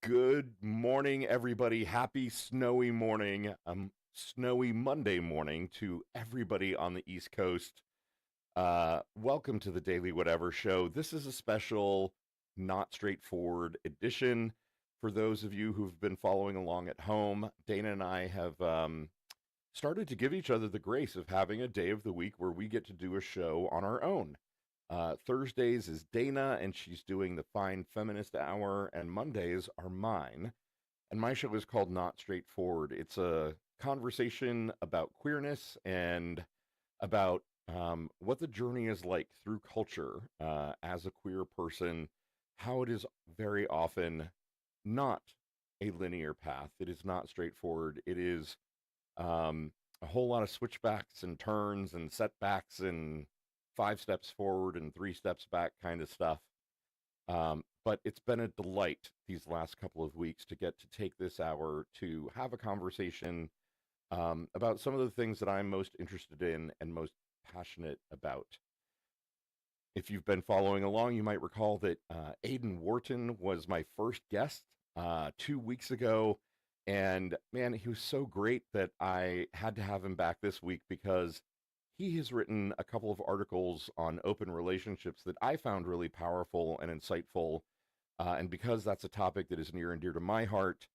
Good morning, everybody. Happy snowy morning. Snowy Monday morning to everybody on the East Coast. Welcome to the Daily Whatever Show. This is a special, not straightforward edition. For those of you who've been following along at home, Dana and I have started to give each other the grace of having a day of the week where we get to do a show on our own. Thursdays is Dana, and she's doing the Fine Feminist Hour, and Mondays are mine. And my show is called Not Straightforward. It's a conversation about queerness and about what the journey is like through culture as a queer person, how it is very often not a linear path. It is not straightforward. It is a whole lot of switchbacks and turns and setbacks and 5 steps forward and 3 steps back kind of stuff. But it's been a delight these last couple of weeks to get to take this hour to have a conversation about some of the things that I'm most interested in and most passionate about. If you've been following along, you might recall that Aidan Wharton was my first guest 2 weeks ago. And man, he was so great that I had to have him back this week because he has written a couple of articles on open relationships that I found really powerful and insightful. And because that's a topic that is near and dear to my heart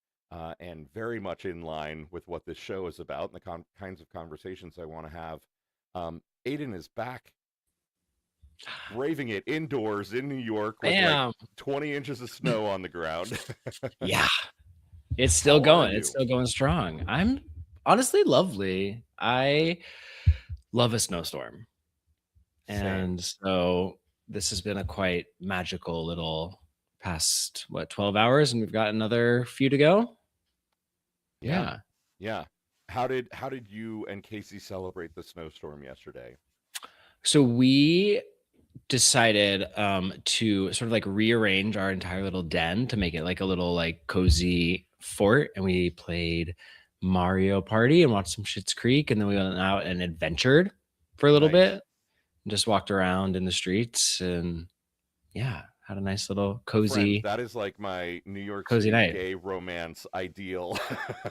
and very much in line with what this show is about and the kinds of conversations I want to have, Aidan is back, braving it indoors in New York with like Bam. 20 inches of snow on the ground. Yeah. It's still How are going. It's you? still going strong. I'm honestly lovely. I love a snowstorm. Same. And so this has been a quite magical little past 12 hours, and we've got another few to go. Yeah. Yeah. Yeah. How did you and Casey celebrate the snowstorm yesterday? So we decided to sort of like rearrange our entire little den to make it like a little like cozy fort, and we played Mario Party and watched some Schitt's Creek, and then we went out and adventured for a little bit Nice. and just walked around in the streets, and yeah, had a nice little Friend, cozy that is like my New York cozy City night. gay romance ideal.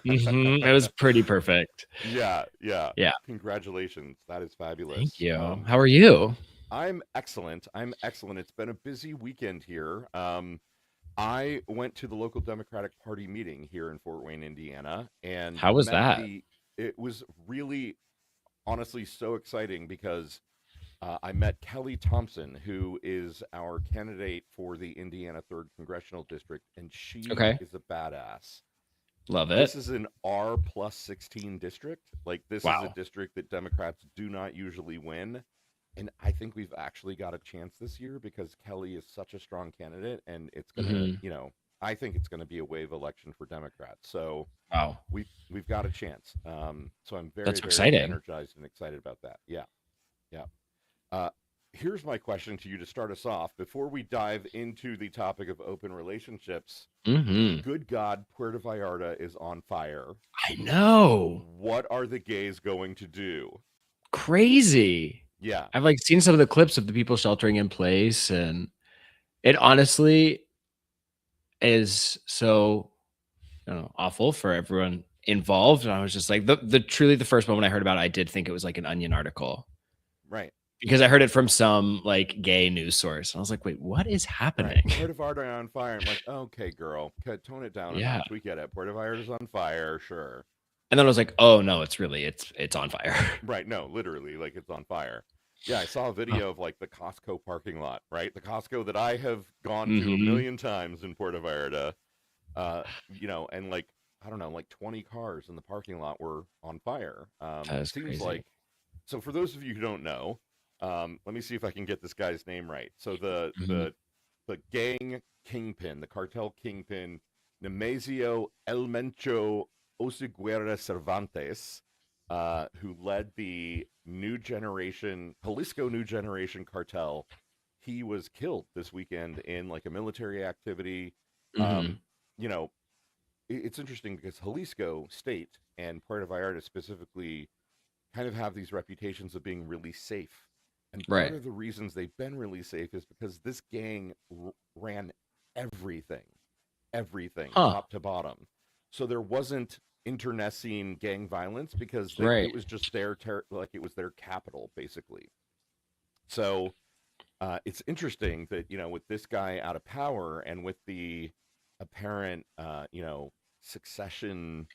It was pretty perfect. Yeah, yeah. Yeah. Congratulations. That is Thank fabulous. you. How are you? I'm excellent. I'm excellent. It's been a busy weekend here. I went to the local Democratic Party meeting here in Fort Wayne, Indiana, and How was met that? the. It was really, honestly, so exciting because I met Kelly Thompson, who is our candidate for the Indiana 3rd Congressional District, and she Okay. is a badass. Love This it. is an R+16 district. Like, this is a Wow. district that Democrats do not usually win. And I think we've actually got a chance this year because Kelly is such a strong candidate, and it's going to, Hmm. I think it's going to be a wave election for Democrats. So Wow. we've got a chance. So I'm very, That's very exciting. energized and excited about that. Yeah. Yeah. Uh, Here's my question to you to start us off. Before we dive into the topic of open relationships, Hmm. good God, Puerto Vallarta is on fire. I know. What are the gays going to do? Crazy. Yeah, I've like seen some of the clips of the people sheltering in place, and it honestly is so, awful for everyone involved. And I was just like, the truly the first moment I heard about it, I did think it was like an Onion article right, because I heard it from some like gay news source. And I was like, wait, what is right. happening? Puerto Vallarta on fire. I'm like, okay, girl, tone it down a Yeah. notch. We get it. Puerto Vallarta's on fire, sure. And then I was like, oh no, it's on fire. Right, no, literally, like it's on fire. Yeah, I saw a Oh. video of like the Costco parking lot, right? The Costco that I have gone to a Hmm. million times in Puerto Vallarta. And like I don't know, like 20 cars in the parking lot were on fire. That is Seems crazy. like so. For those of you who don't know, let me see if I can get this guy's name right. So Mhm. the gang kingpin, the cartel kingpin, Nemesio Elmencho Osiguera Cervantes, who led the Jalisco New Generation cartel. He was killed this weekend in like a military activity. Um, Mhm. you know, it's interesting because Jalisco State and Puerto Vallarta specifically kind of have these reputations of being really safe. And part Right. of the reasons they've been really safe is because this gang ran everything. everything Huh. top to bottom. So there wasn't internecine gang violence because it Right. was just like it was their capital basically. So it's interesting that with this guy out of power and with the apparent succession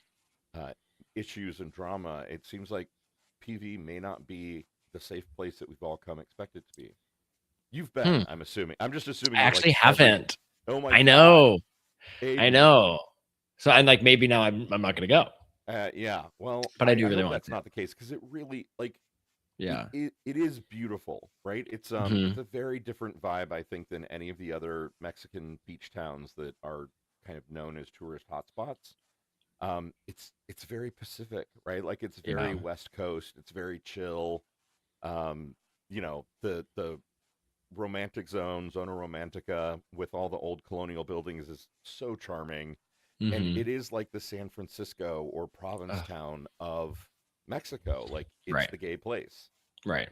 uh, issues and drama, it seems like PV may not be the safe place that we've all come expect it to be. You've been, Hmm. I'm assuming. I'm just I assuming that like actually every. haven't. Oh my I God, know. I Aiden. know. So I'm like, maybe now I'm not gonna go, Yeah. Well, but I do I really hope want that's to. not the case because it really like Yeah. it is beautiful, right? Hmm. It's a very different vibe, I think, than any of the other Mexican beach towns that are kind of known as tourist hotspots. It's very Pacific, right? Like it's Yeah. very West Coast. It's very chill. The romantic zone, Zona Romantica, with all the old colonial buildings is so charming. And Hmm. it is like the San Francisco or Provincetown of Mexico. Like it's Right. the gay place. Right.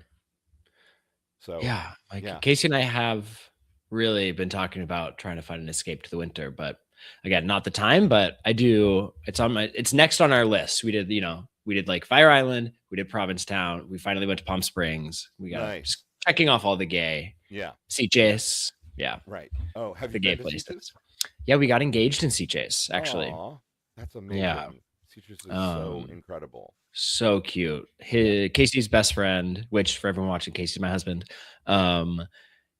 So, Yeah. Like yeah, Casey and I have really been talking about trying to find an escape to the winter, but again, not the time, but I do. It's next on our list. We did like Fire Island, we did Provincetown, we finally went to Palm Springs. We got to nice. just checking off all the gay. Yeah, CJ's. Yeah. right. Oh, have The you gay been to Sitges? places. Yeah, we got engaged in CJ's actually. Aw, that's Yeah. amazing. Sitges is so Um, incredible. so cute. Yeah, Casey's best friend, which for everyone watching, Casey's my husband. Um,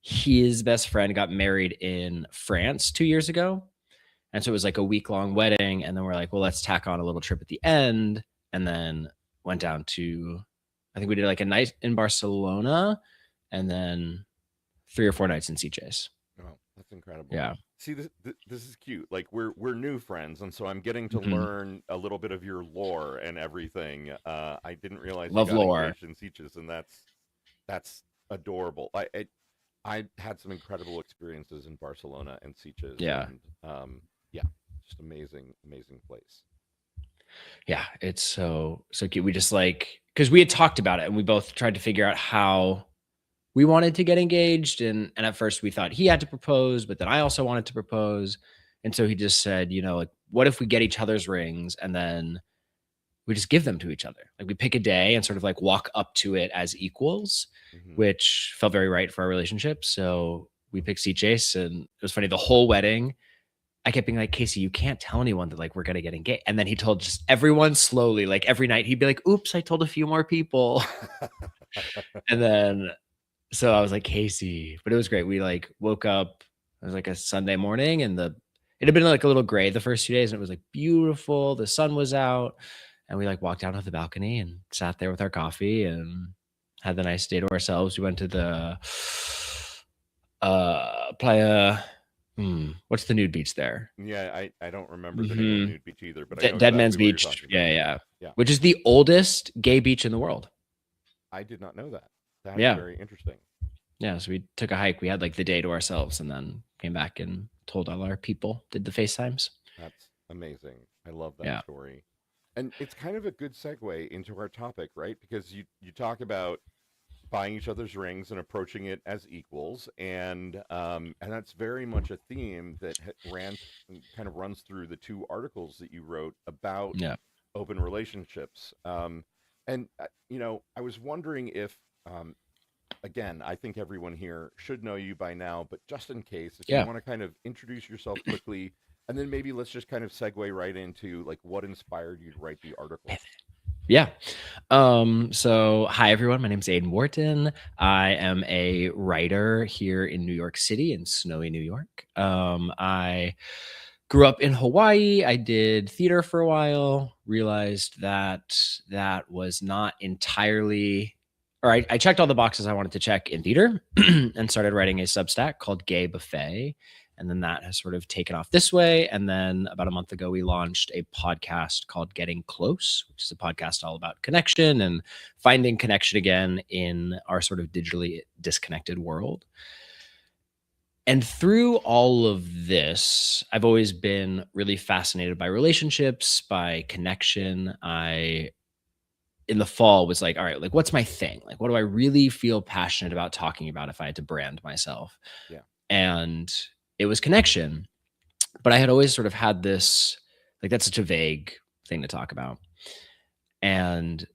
his best friend got married in France 2 years ago. And so it was like a week long wedding. And then we're like, well, let's tack on a little trip at the end. And then went down to, I think we did like a night in Barcelona and then 3 or 4 nights in CJ's. oh, that's incredible. Yeah. See, this is cute. Like we're new friends, and so I'm getting to Mhm. learn a little bit of your lore and everything. I didn't realize you Love got lore. engaged in Sitges, and that's adorable. I had some incredible experiences in Barcelona and Sitges, Yeah. and yeah, just amazing place. Yeah. It's so cute. We just like, because we had talked about it and we both tried to figure out how we wanted to get engaged. And at first we thought he had to propose, but then I also wanted to propose. And so he just said, like, what if we get each other's rings and then we just give them to each other? Like we pick a day and sort of like walk up to it as equals, Hmm. which felt very right for our relationship. So we picked CJ's and it was funny. The whole wedding, I kept being like, Casey, you can't tell anyone that like we're gonna get engaged. And then he told just everyone slowly, like every night, he'd be like, oops, I told a few more people. And then so I was like, Casey, but it was great. We like woke up, it was like a Sunday morning, and it had been like a little gray the first 2 days, and it was like beautiful. The sun was out, and we like walked down to the balcony and sat there with our coffee and had the nice day to ourselves. We went to the playa. What's the nude beach there? Yeah, I don't remember the name of the Hmm. nude beach either, but I know Dead Man's exactly what you're Beach. talking about. Yeah, yeah. Yeah, Which is the oldest gay beach in the world. I did not know that. That is Yeah. very interesting. Yeah, so we took a hike. We had like the day to ourselves and then came back and told all our people, did the FaceTimes. That's amazing. I love that Yeah. story. And it's kind of a good segue into our topic, right? Because you talk about buying each other's rings and approaching it as equals, and that's very much a theme that kind of runs through the two articles that you wrote about Yeah. open relationships. And I was wondering if again, I think everyone here should know you by now, but just in case, if you Yeah. want to kind of introduce yourself quickly, and then maybe let's just kind of segue right into like what inspired you to write the article. Yeah. So hi everyone. My name's Aidan Wharton. I am a writer here in New York City in snowy New York. I grew up in Hawaii. I did theater for a while, realized that that was not entirely, or I checked all the boxes I wanted to check in theater and started writing a Substack called Gay Buffet. And then that has sort of taken off this way. And then about a month ago, we launched a podcast called Getting Close, which is a podcast all about connection and finding connection again in our sort of digitally disconnected world. And through all of this, I've always been really fascinated by relationships, by connection. In the fall, was like, all right, like, what's my thing? Like, what do I really feel passionate about talking about if I had to brand myself? Yeah. And it was connection. But I had always sort of had this, like, that's such a vague thing to talk about. And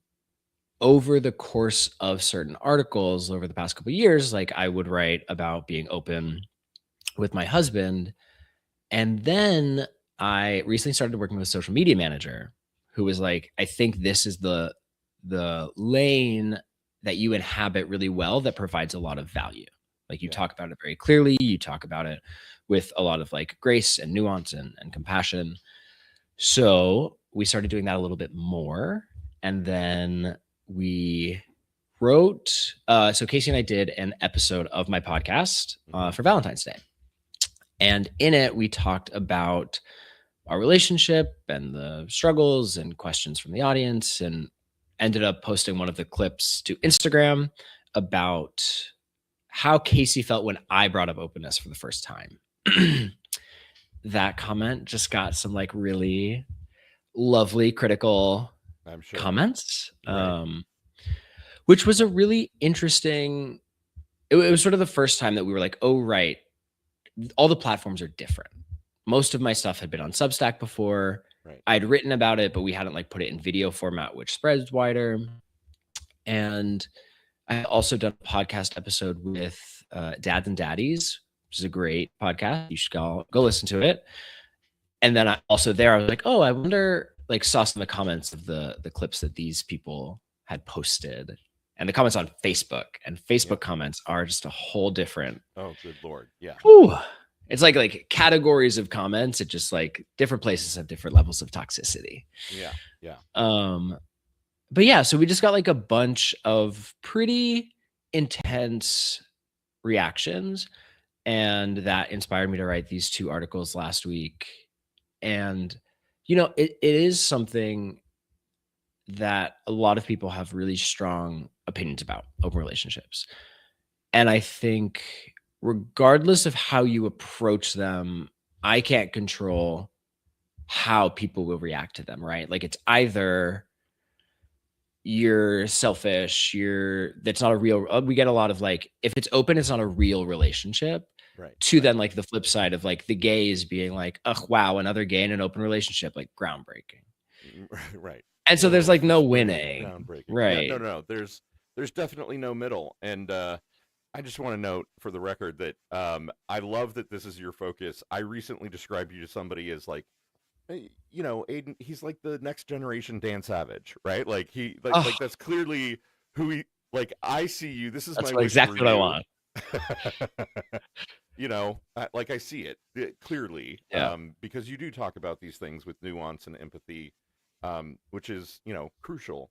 over the course of certain articles over the past couple of years, like, I would write about being open with my husband. And then I recently started working with a social media manager who was like, I think this is the lane that you inhabit really well that provides a lot of value. Like, you Yeah. talk about it very clearly, you talk about it with a lot of like grace and nuance and compassion. So we started doing that a little bit more. And then we wrote, so Casey and I did an episode of my podcast for Valentine's Day. And in it, we talked about our relationship and the struggles and questions from the audience, and ended up posting one of the clips to Instagram about how Casey felt when I brought up openness for the first time. That comment just got some like really lovely critical I'm sure. comments, Right. which was a really interesting, it was sort of the first time that we were like, oh, right, all the platforms are different. Most of my stuff had been on Substack before. Right. I'd written about it, but we hadn't like put it in video format, which spreads wider. And I had also done a podcast episode with Dads and Daddies, which is a great podcast. You should go listen to it. And then I was like, oh, I wonder, like, saw some of the comments of the clips that these people had posted, and the comments on Facebook, and Facebook comments are just a whole different. Oh, good Lord. Yeah. Whew, it's like categories of comments. It just like different places have different levels of toxicity. Yeah. Yeah. But yeah, so we just got like a bunch of pretty intense reactions, and that inspired me to write these 2 articles last week. And, it is something that a lot of people have really strong opinions about, open relationships. And I think regardless of how you approach them, I can't control how people will react to them, right? Like, it's either you're selfish, that's not a real, we get a lot of like, if it's open, it's not a real relationship. Right. To then like the flip side of like the gays being like, oh wow, another gay in an open relationship, like groundbreaking. Right. And so there's like no winning. Groundbreaking. Right. Yeah, no. There's definitely no middle. And I just want to note for the record that I love that this is your focus. I recently described you to somebody as like, Aidan, he's like the next generation Dan Savage, right? Like like that's clearly who he, like, I see you. This is That's my wish exactly for what I you. want. Like I see it clearly, because you do talk about these things with nuance and empathy, which is, crucial.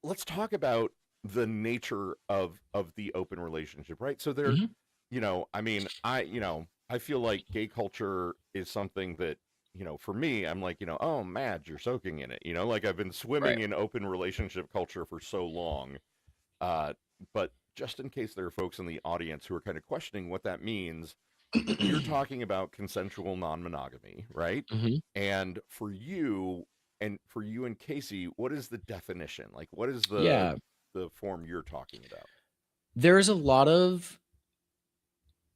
Let's talk about the nature of the open relationship, right? So there, I mean, I feel like gay culture is something that, for me, I'm like, oh, Madge, you're soaking in it, like I've been swimming in open relationship culture for so long. But just in case there are folks in the audience who are kind of questioning what that means, you're talking about consensual non-monogamy, right? And for you and Casey, what is the definition? Like, what is the form you're talking about? There is a lot of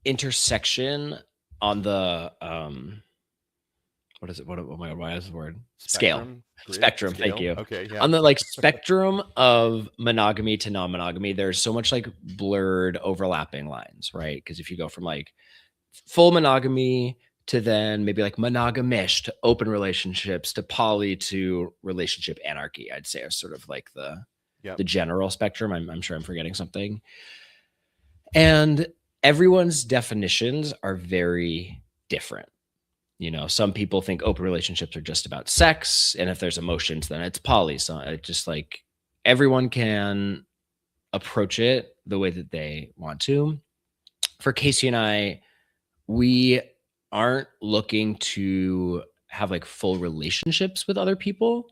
intersection on the what is it? What am I? Why is the word? Spectrum. Spectrum. Thank you. Okay. Yeah. On the like spectrum of monogamy to non-monogamy, there's so much like blurred overlapping lines, right? Because if you go from like full monogamy to then maybe like monogamish to open relationships to poly to relationship anarchy, I'd say are sort of like the general spectrum. I'm sure I'm forgetting something. And everyone's definitions are very different. Some people think open relationships are just about sex, and if there's emotions, then it's poly. So it just like everyone can approach it the way that they want to. For Casey and I, we aren't looking to have like full relationships with other people.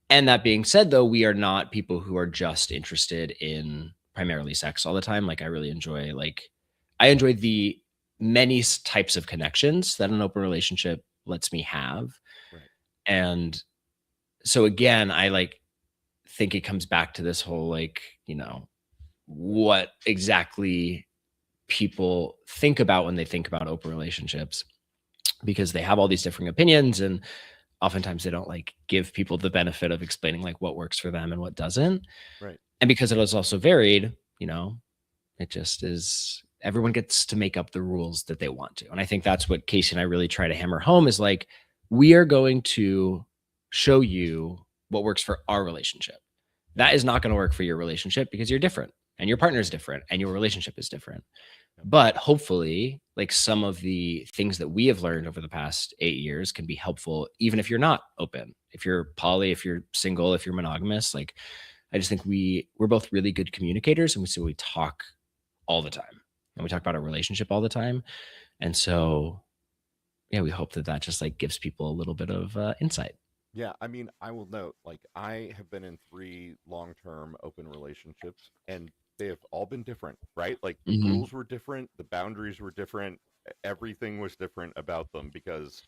And that being said, though, we are not people who are just interested in primarily sex all the time. Like, I really enjoy the many types of connections that an open relationship lets me have. Right. And so again, I like think it comes back to this whole like, what exactly people think about when they think about open relationships. because they have all these different opinions, and oftentimes they don't like give people the benefit of explaining like what works for them and what doesn't. Right. And because it is also varied, it just is, everyone gets to make up the rules that they want to. And I think that's what Casey and I really try to hammer home is like, we are going to show you what works for our relationship. That is not going to work for your relationship because you're different and your partner is different and your relationship is different. But hopefully, like some of the things that we have learned over the past 8 years can be helpful, even if you're not open, if you're poly, if you're single, if you're monogamous. Like, I just think we're both really good communicators, and we talk all the time, and we talk about our relationship all the time. And so, yeah, we hope that just like gives people a little bit of insight. Yeah, I mean, I will note, like, I have been in 3 long-term open relationships, and they have all been different, right? Like, the Mm-hmm. rules were different, the boundaries were different, everything was different about them because,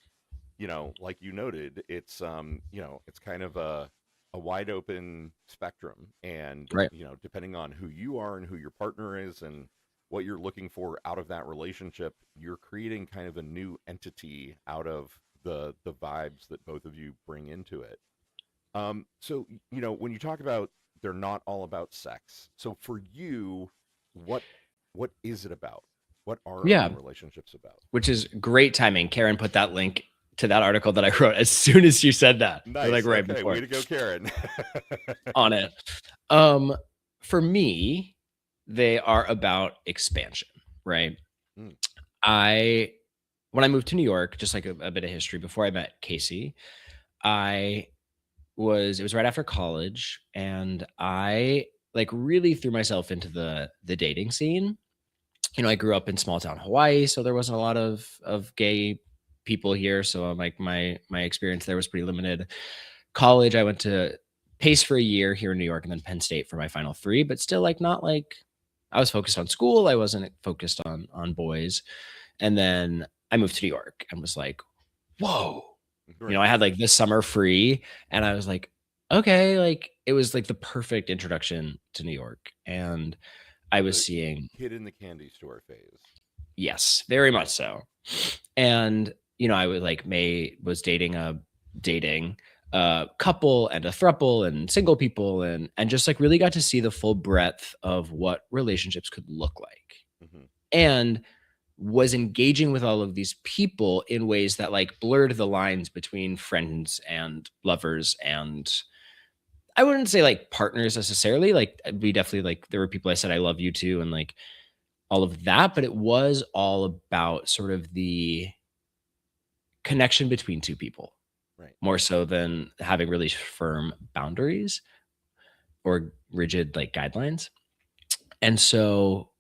like you noted, it's kind of a wide open spectrum, and Right. depending on who you are and who your partner is and what you're looking for out of that relationship, you're creating kind of a new entity out of the vibes that both of you bring into it. So when you talk about they're not all about sex, so for you, what what is it about? What are Yeah, open relationships about? which is great timing. Karen put that link to that article that I wrote as soon as you said that, or like Nice. right Okay, way before to go, Karen. on it. Um, for me, they are about expansion, right? Mm, I When I moved to New York, just like a bit of history before I met Casey, I it was right after college, and I like really threw myself into the dating scene. I grew up in small town Hawaii, so there wasn't a lot of gay people here. So like my experience there was pretty limited. College, I went to Pace for a year here in New York, and then Penn State for my final three, but still like not like I was focused on school. I wasn't focused on boys. And then I moved to New York and was like, whoa. right. I had like this summer free, and I was like, okay, like it was like the perfect introduction to New York. And I was The seeing, kid in the candy store phase. yes, very much so. And I was like May was dating a couple and a throuple and single people, and just like really got to see the full breadth of what relationships could look like. Hmm. And was engaging with all of these people in ways that like blurred the lines between friends and lovers, and I wouldn't say like partners necessarily. Like we definitely like there were people I said I love you to, and like all of that, but it was all about sort of the connection between two people Right. more so than having really firm boundaries or rigid like guidelines. And so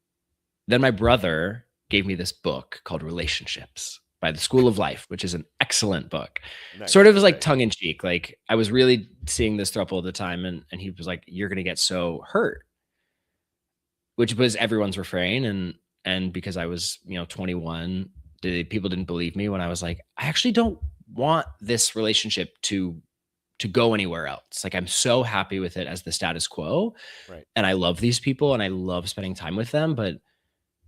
then my brother gave me this book called Relationships by the School of Life, which is an excellent book. Sort Nice. of as like Okay. tongue in cheek. Like I was really seeing this throuple at the time, and he was like, "You're gonna get so hurt," which was everyone's refrain. And because I was 21, people didn't believe me when I was like, I actually don't want this relationship to go anywhere else. Like I'm so happy with it as the status quo, Right. and I love these people and I love spending time with them, but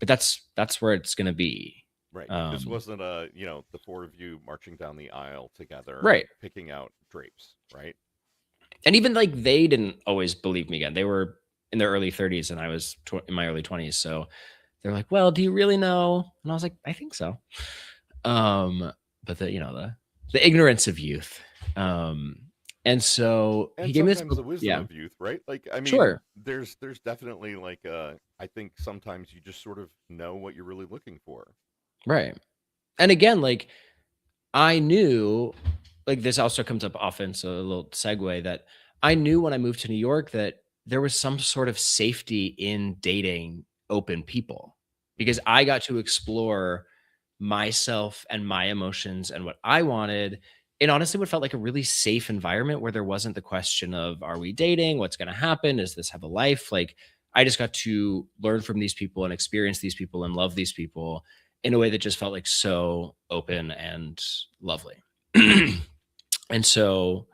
that's where it's gonna be. Right. This Um, wasn't the four of you marching down the aisle together, right. picking out drapes, right? And even like they didn't always believe me again. They were in their early 30s and I was in my early 20s. So they're like, "Well, do you really know?" And I was like, "I think so." Um, but the ignorance of youth. Um, and so he And gave me this sometimes book. the wisdom Yeah, of youth, right? Like, I mean, sure. there's definitely like I think sometimes you just sort of know what you're really looking for. Right. And again, like I knew, like this also comes up often, so a little segue that I knew when I moved to New York that there was some sort of safety in dating open people because Hmm. I got to explore myself and my emotions and what I wanted. And honestly, what felt like a really safe environment where there wasn't the question of, are we dating? What's going to happen? Does this have a life? Like, I just got to learn from these people and experience these people and love these people in a way that just felt like so open and lovely. And so,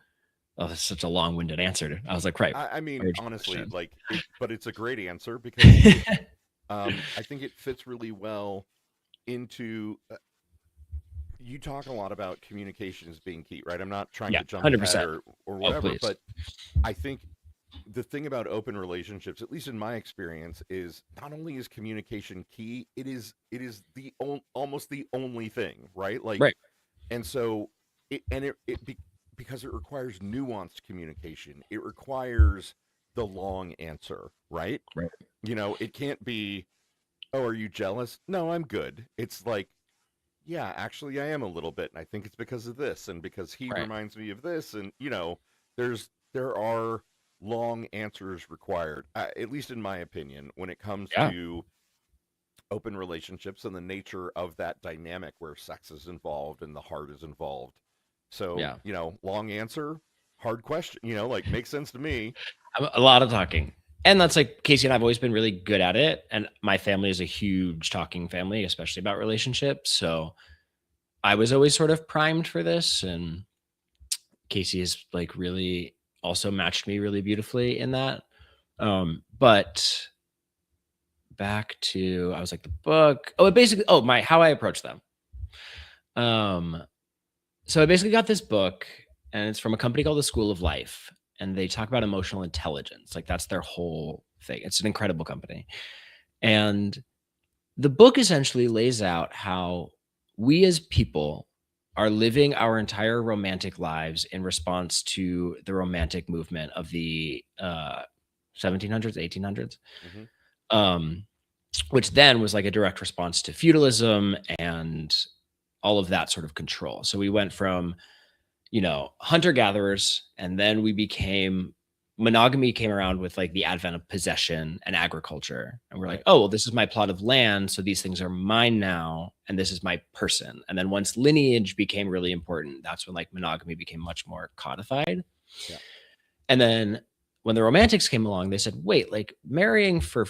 oh, that's such a long-winded answer. I was like, right. I mean, Original honestly, question. like but it's a great answer because I think it fits really well into you talk a lot about communication as being key, right? I'm not trying Yeah, to jump ahead 100%. or Oh, whatever, please. but I think the thing about open relationships, at least in my experience, is not only is communication key, it is almost the only thing, right? Like, Right. and so because it requires nuanced communication, it requires the long answer, right? Right. It can't be, oh, are you jealous? No, I'm good. It's like, yeah, actually, I am a little bit, and I think it's because of this, and because he Right. reminds me of this, and there are long answers required, at least in my opinion, when it comes Yeah. to open relationships and the nature of that dynamic where sex is involved and the heart is involved. So, Yeah. long answer, hard question, like makes sense to me. A lot of talking. And that's like Casey and I've always been really good at it. And my family is a huge talking family, especially about relationships. So I was always sort of primed for this. And Casey has like really also matched me really beautifully in that. But back to I was like the book. Oh, it basically my how I approach them. Um so I basically got this book and it's from a company called the School of Life and they talk about emotional intelligence. Like that's their whole thing. It's an incredible company. And the book essentially lays out how we as people are living our entire romantic lives in response to the romantic movement of the 1700s, 1800s, Hmm. um, which then was like a direct response to feudalism and all of that sort of control. So we went from hunter gatherers, and then we became monogamy came around with like the advent of possession and agriculture. And we're like, Right. oh, well, this is my plot of land. So these things are mine now. And this is my person. And then once lineage became really important, that's when like monogamy became much more codified. Yeah. And then when the romantics came along, they said, wait, like marrying for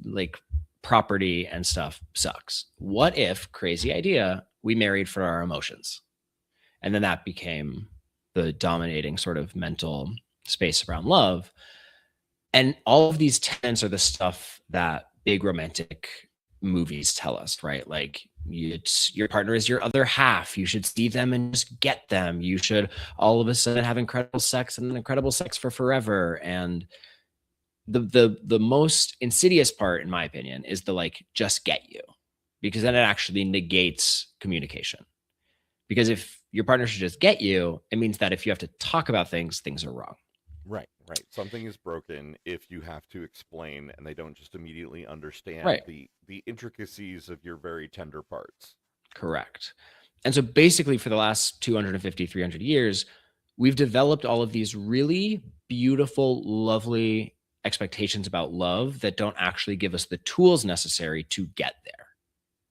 like property and stuff sucks. What if, crazy idea, we married for our emotions? And then that became the dominating sort of mental space around love. And all of these tenets are the stuff that big romantic movies tell us, right? Like your partner is your other half. You should see them and just get them. You should all of a sudden have incredible sex and incredible sex for forever. And the most insidious part, in my opinion, is the like just get you, because then it actually negates communication. Because if your partner should just get you, it means that if you have to talk about things, things are wrong. Right, right. Something is broken if you have to explain and they don't just immediately understand Right. the intricacies of your very tender parts. Correct. And so basically for the last 250, 300 years, we've developed all of these really beautiful, lovely expectations about love that don't actually give us the tools necessary to get there.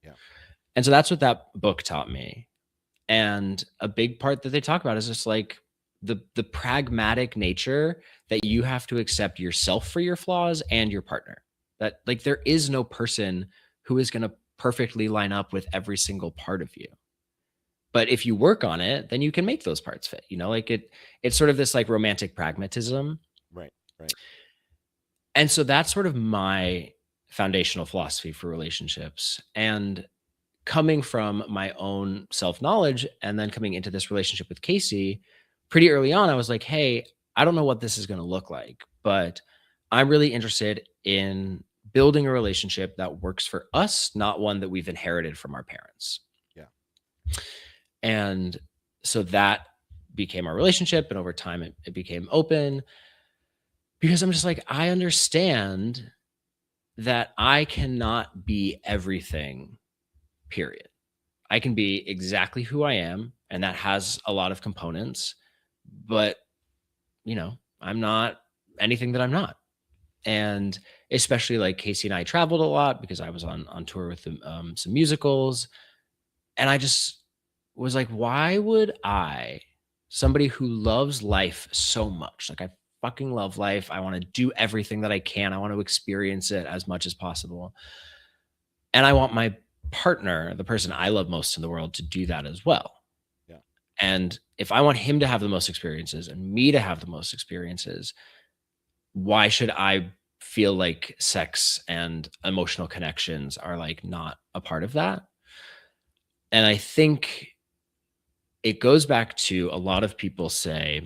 Yeah. And so that's what that book taught me. And a big part that they talk about is just like the pragmatic nature that you have to accept yourself for your flaws and your partner. That like there is no person who is going to perfectly line up with every single part of you. But if you work on it, then you can make those parts fit. Like it's sort of this like romantic pragmatism. Right, right. And so that's sort of my foundational philosophy for relationships. And coming from my own self-knowledge and then coming into this relationship with Casey, pretty early on, I was like, hey, I don't know what this is going to look like, but I'm really interested in building a relationship that works for us, not one that we've inherited from our parents. Yeah. And so that became our relationship. And over time, it became open because I'm just like, I understand that I cannot be everything, period. I can be exactly who I am, and that has a lot of components, but I'm not anything that I'm not. And especially like Casey and I traveled a lot because I was on tour with some musicals, and I just was like, why would I, somebody who loves life so much, like I fucking love life, I want to do everything that I can, I want to experience it as much as possible, and I want my partner, the person I love most in the world, to do that as well. Yeah. And if I want him to have the most experiences and me to have the most experiences, why should I feel like sex and emotional connections are like not a part of that? And I think it goes back to a lot of people say,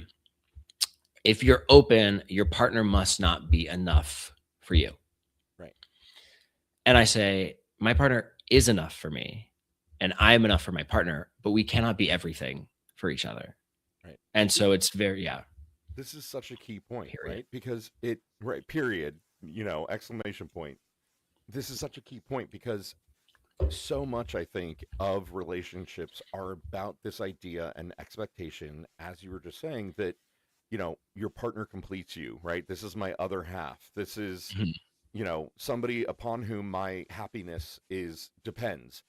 if you're open, your partner must not be enough for you. Right. And I say, my partner is enough for me and I'm enough for my partner, but we cannot be everything for each other. Right. And so it's very, yeah, This is such a key point, period. right? Because right, period, exclamation point. This is such a key point because so much, I think, of relationships are about this idea and expectation, as you were just saying, that, your partner completes you, right? This is my other half. This is, Mhm. somebody upon whom my happiness is depends.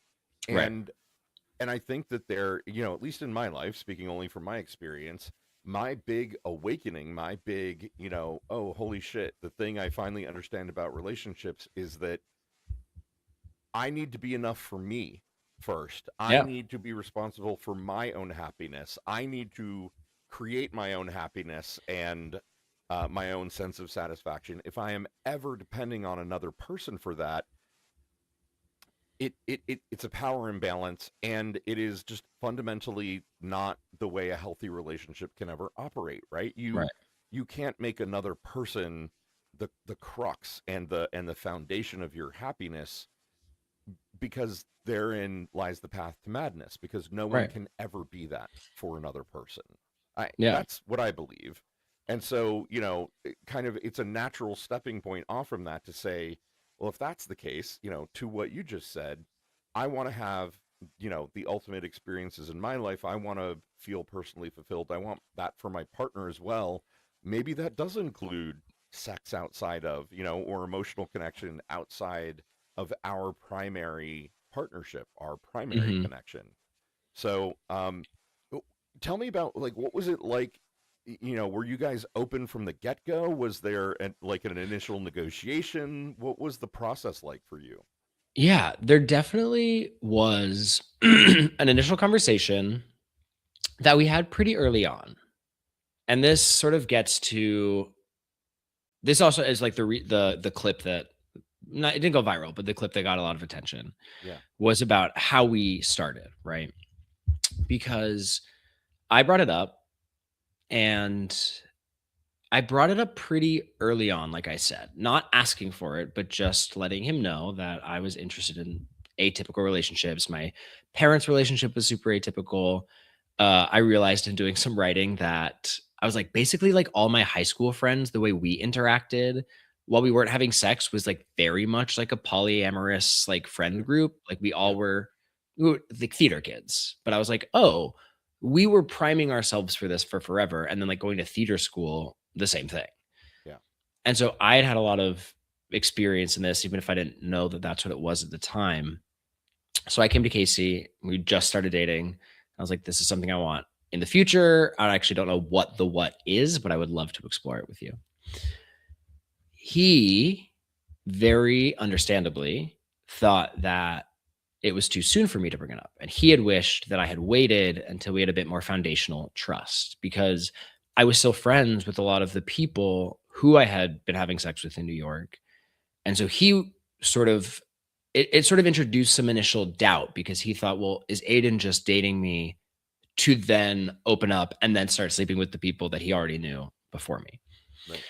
Right. And I think that there, at least in my life, speaking only from my experience, my big awakening, my big, oh, holy shit, the thing I finally understand about relationships is that I need to be enough for me first. I Yeah. need to be responsible for my own happiness. I need to create my own happiness and my own sense of satisfaction. If I am ever depending on another person for that, it's a power imbalance, and it is just fundamentally not the way a healthy relationship can ever operate, right? you Right. you can't make another person the crux and the foundation of your happiness, because therein lies the path to madness, because no one Right. can ever be that for another person. Yeah. That's what I believe. And so, kind of it's a natural stepping point off from that to say, well, if that's the case, to what you just said, I want to have, the ultimate experiences in my life. I want to feel personally fulfilled. I want that for my partner as well. Maybe that does include sex outside of, or emotional connection outside of our primary partnership, our primary Hmm. connection. So, tell me about, like, what was it like? Were you guys open from the get go? Was there like an initial negotiation? What was the process like for you? Yeah. There definitely was an initial conversation that we had pretty early on. And this sort of gets to this also is like the clip that not, it didn't go viral, but the clip that got a lot of attention Yeah. was about how we started, right? Because I brought it up and I brought it up pretty early on, like I said, not asking for it, but just letting him know that I was interested in atypical relationships. My parents' relationship was super atypical. I realized in doing some writing that I was like, basically, like all my high school friends, the way we interacted while we weren't having sex was like very much like a polyamorous like friend Yeah. group. Like Yeah. we were like theater kids. But I was like, oh, we were priming ourselves for this for forever. And then like going to theater school, the same thing. Yeah. And so I had had a lot of experience in this, even if I didn't know that that's what it was at the time. So I came to Casey. We just started dating. I was like, this is something I want in the future. I actually don't know what the what is, but I would love to explore it with you. He very understandably thought that it was too soon for me to bring it up. And he had wished that I had waited until we had a bit more foundational trust because I was still friends with a lot of the people who I had been having sex with in New York. And so he sort of it sort of introduced some initial doubt because he thought, well, is Aiden just dating me to then open up and then start sleeping with the people that he already knew before me? Right.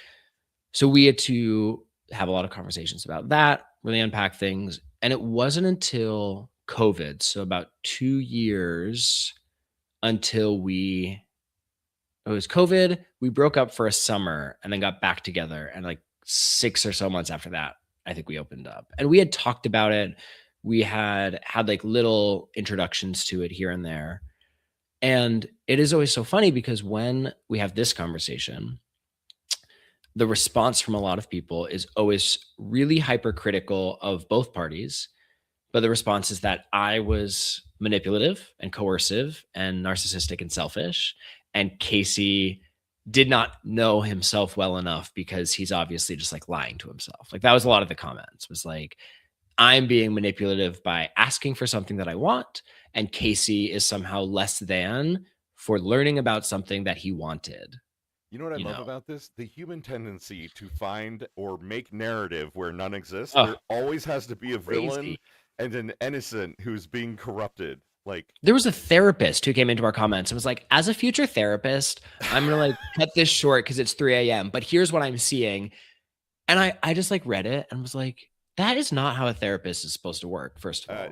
So we had to have a lot of conversations about that, really unpack things. And it wasn't until COVID, so about 2 years until it was COVID. We broke up for a summer and then got back together. And like 6 or so months after that, I think we opened up. And we had talked about it. We had like little introductions to it here and there. And it is always so funny because when we have this conversation, the response from a lot of people is always really hypercritical of both parties. But the response is that I was manipulative and coercive and narcissistic and selfish. And Casey did not know himself well enough because he's obviously just like lying to himself. Like that was a lot of the comments was like, I'm being manipulative by asking for something that I want. And Casey is somehow less than for learning about something that he wanted, You know what I you love know? about this? The human tendency to find or make narrative where none exists. Oh, There always has to be a crazy. villain and an innocent who's being corrupted. Like, there was a therapist who came into our comments and was like, as a future therapist, I'm gonna like cut this short because it's 3 a.m. But here's what I'm seeing. And I just like read it and was like, that is not how a therapist is supposed to work, first of all.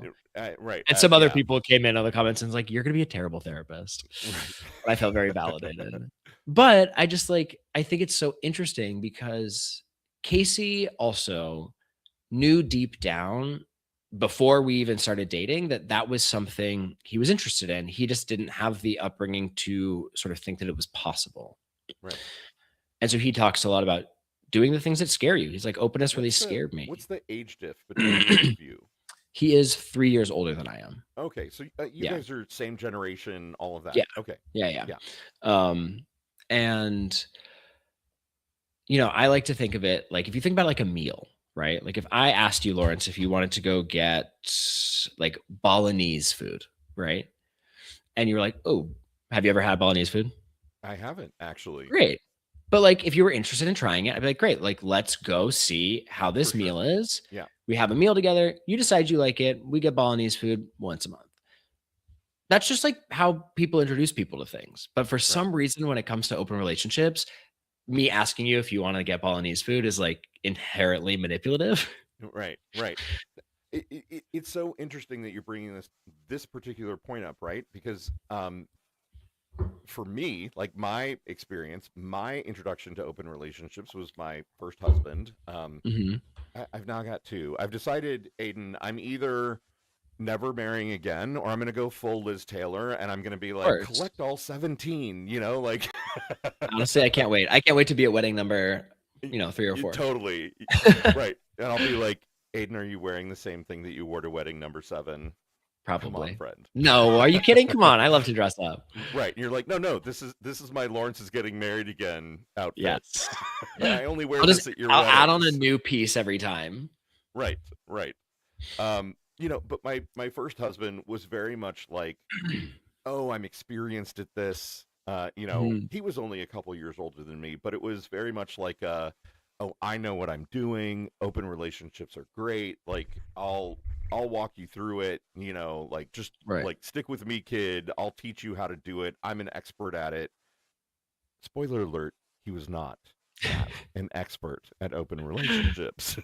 right. And some other Yeah. people came in on the comments and was like, you're gonna be a terrible therapist. Right. But I felt very validated. But I just like, I think it's so interesting because Casey also knew deep down before we even started dating that that was something he was interested in. He just didn't have the upbringing to sort of think that it was possible. Right. And so he talks a lot about doing the things that scare you. He's like, openness really scared What's me. the age diff between the two of you? He is 3 years older than I am. Okay, so you Yeah. guys are same generation, all of that. Yeah. Okay. Yeah. Yeah. And you know, I like to think of it like if you think about like a meal, right? Like if I asked you, Lawrence, if you wanted to go get like Balinese food, right? And you were like, oh, have you ever had Balinese food? I haven't actually. Great. But like if you were interested in trying it, I'd be like, great, like let's go see how this For sure. meal is. Yeah. We have a meal together. You decide you like it. We get Balinese food once a month. That's just like how people introduce people to things. But for Right. some reason, when it comes to open relationships, me asking you if you want to get Balinese food is like inherently manipulative. Right. Right. It's so interesting that you're bringing this particular point up, right? Because for me, like my experience, my introduction to open relationships was my first husband. Mhm. I've now got two. I've decided, Aidan, I'm either never marrying again or I'm going to go full Liz Taylor and I'm going to be Of like, course. collect all 17, like. Honestly, I can't wait. I can't wait to be at wedding number, 3 or 4. Totally. Right. And I'll be like, Aidan, are you wearing the same thing that you wore to wedding number 7? Probably. Come on, friend. No, are you kidding? Come on. I love to dress up. Right. And you're like, no, this is my Lawrence is getting married again outfit. Yes. Yeah. I only wear this at your I'll weddings. add on a new piece every time. Right. But my first husband was very much like, oh, I'm experienced at this. He was only a couple years older than me, but it was very much like, oh, I know what I'm doing. Open relationships are great. Like, I'll walk you through it. Like just Right. like stick with me, kid. I'll teach you how to do it. I'm an expert at it. Spoiler alert: he was not an expert at open relationships.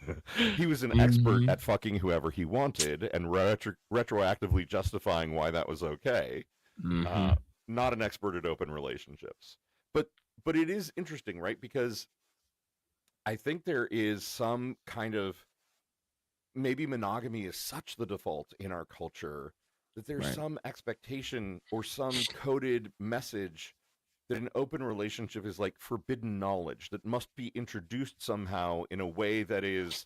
He was an expert at fucking whoever he wanted and retroactively justifying why that was okay. Not an expert at open relationships. But it is interesting, right? Because I think there is some kind of, maybe monogamy is such the default in our culture that there's Right. some expectation or some coded message that an open relationship is like forbidden knowledge that must be introduced somehow in a way that is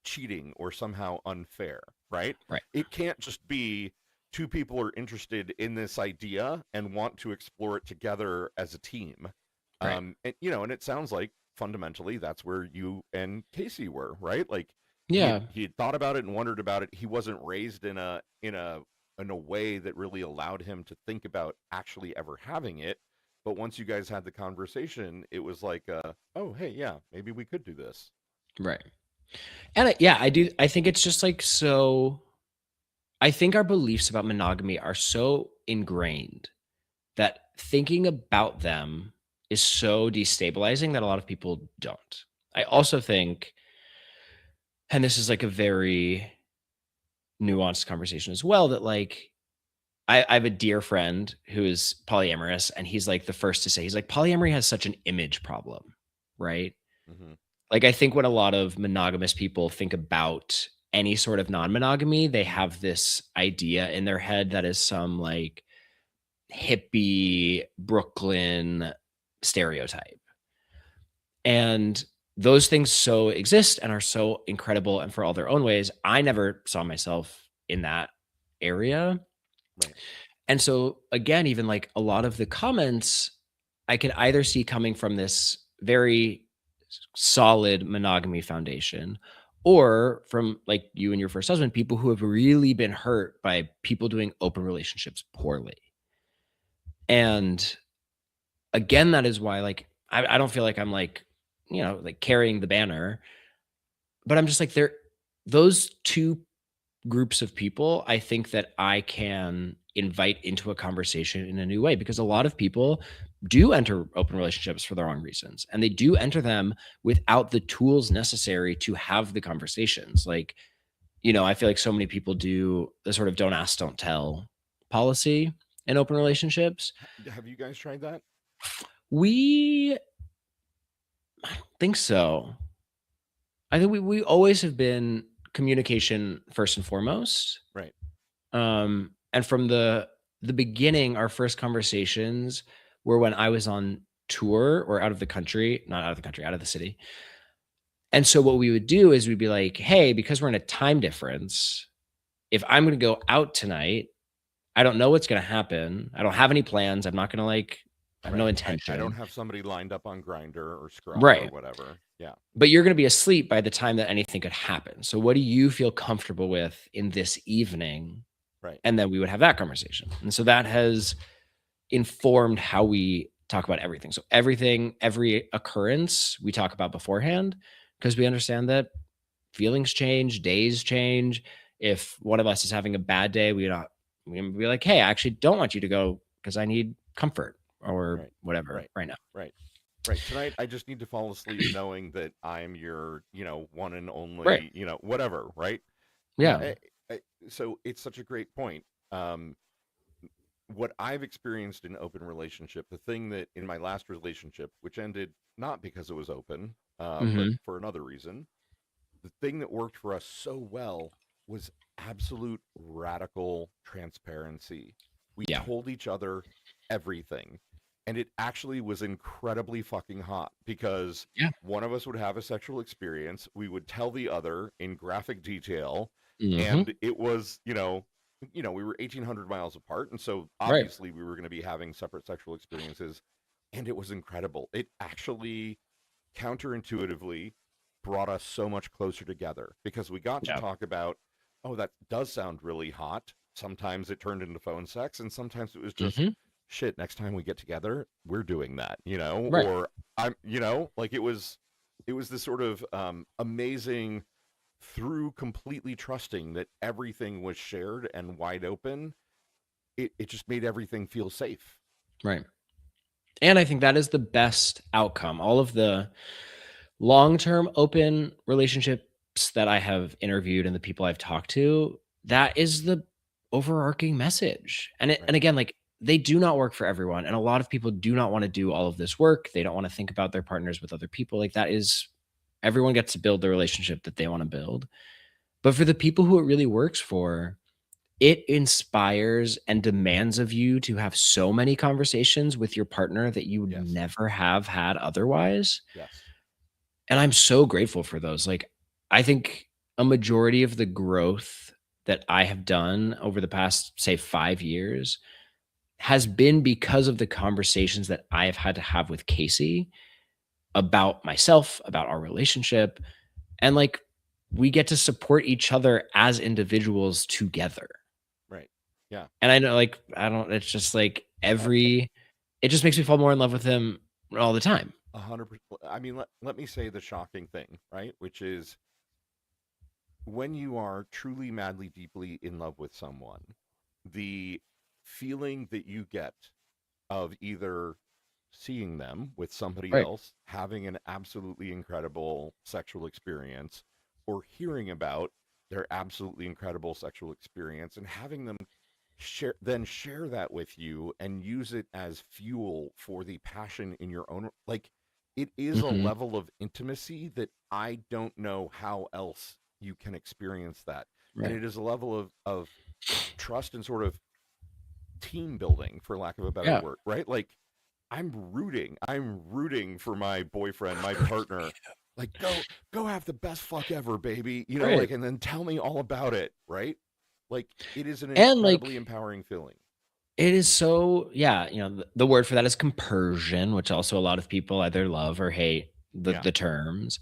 cheating or somehow unfair, right? Right. It can't just be two people are interested in this idea and want to explore it together as a team. Right. And it sounds like fundamentally that's where you and Casey were, right? Like, Yeah. he had thought about it and wondered about it. He wasn't raised in a way that really allowed him to think about actually ever having it. But once you guys had the conversation, it was like, oh, hey, yeah, maybe we could do this. Right. And I do. I think it's just like so. I think our beliefs about monogamy are so ingrained that thinking about them is so destabilizing that a lot of people don't. I also think, and this is like a very nuanced conversation as well, that like I have a dear friend who is polyamorous, and he's like the first to say, he's like, polyamory has such an image problem, right? Mm-hmm. Like, I think when a lot of monogamous people think about any sort of non-monogamy, they have this idea in their head that is some like hippie Brooklyn stereotype. And those things so exist and are so incredible and for all their own ways. I never saw myself in that area. Right. And so again, even like a lot of the comments I can either see coming from this very solid monogamy foundation, or from like you and your first husband, people who have really been hurt by people doing open relationships poorly. And again, that is why like I don't feel like I'm like, like carrying the banner, but I'm just like those two groups of people, I think that I can invite into a conversation in a new way, because a lot of people do enter open relationships for the wrong reasons, and they do enter them without the tools necessary to have the conversations. Like, I feel like so many people do the sort of don't ask, don't tell policy in open relationships. Have you guys tried that? We I don't think so. I think we always have been communication first and foremost. Right. And from the beginning, our first conversations were when I was on tour or out of the country, not out of the country, out of the city. And so what we would do is we'd be like, hey, because we're in a time difference, if I'm going to go out tonight, I don't know what's going to happen. I don't have any plans. I'm not going to I have no Right. I don't intention. have somebody lined up on Grinder or Scrub or Right. whatever. Yeah. But you're going to be asleep by the time that anything could happen. So what do you feel comfortable with in this evening? Right. And then we would have that conversation. And so that has informed how we talk about everything. So every occurrence we talk about beforehand, because we understand that feelings change, days change. If one of us is having a bad day, we'd be like, hey, I actually don't want you to go because I need comfort or whatever right now. Right. Tonight, I just need to fall asleep knowing that I'm your, one and only, Right. Whatever. Right. Yeah. So it's such a great point. What I've experienced in open relationship, the thing that in my last relationship, which ended not because it was open, but for another reason, the thing that worked for us so well was absolute radical transparency. We told each other everything. And it actually was incredibly fucking hot because one of us would have a sexual experience. We would tell the other in graphic detail. And it was, we were 1,800 miles apart. And so obviously we were going to be having separate sexual experiences. And it was incredible. It actually counterintuitively brought us so much closer together because we got to talk about, oh, that does sound really hot. Sometimes it turned into phone sex, and sometimes it was just shit. Next time we get together, we're doing that, or I'm, like it was this sort of amazing, through completely trusting that everything was shared and wide open. It just made everything feel safe. Right. And I think that is the best outcome. All of the long-term open relationships that I have interviewed and the people I've talked to, that is the overarching message. And and again, like, they do not work for everyone. And a lot of people do not want to do all of this work. They don't want to think about their partners with other people. Like, that is, everyone gets to build the relationship that they want to build. But for the people who it really works for, it inspires and demands of you to have so many conversations with your partner that you would never have had otherwise. Yes. And I'm so grateful for those. Like, I think a majority of the growth that I have done over the past, say, 5 years has been because of the conversations that I have had to have with Casey about myself, about our relationship. And like, we get to support each other as individuals together. Right. Yeah. And I know, like, it's just like it just makes me fall more in love with him all the time. 100%. I mean, let me say the shocking thing, right? Which is when you are truly, madly, deeply in love with someone, the feeling that you get of either seeing them with somebody else, having an absolutely incredible sexual experience, or hearing about their absolutely incredible sexual experience and having them share that with you and use it as fuel for the passion in your own, like, it is a level of intimacy that I don't know how else you can experience that. And it is a level of trust and sort of team building, for lack of a better word, right? Like, I'm rooting for my boyfriend, my partner. Like, go have the best fuck ever, baby. Like, and then tell me all about it, right? Like, it is an incredibly empowering feeling. It is so, the word for that is compersion, which also a lot of people either love or hate the terms.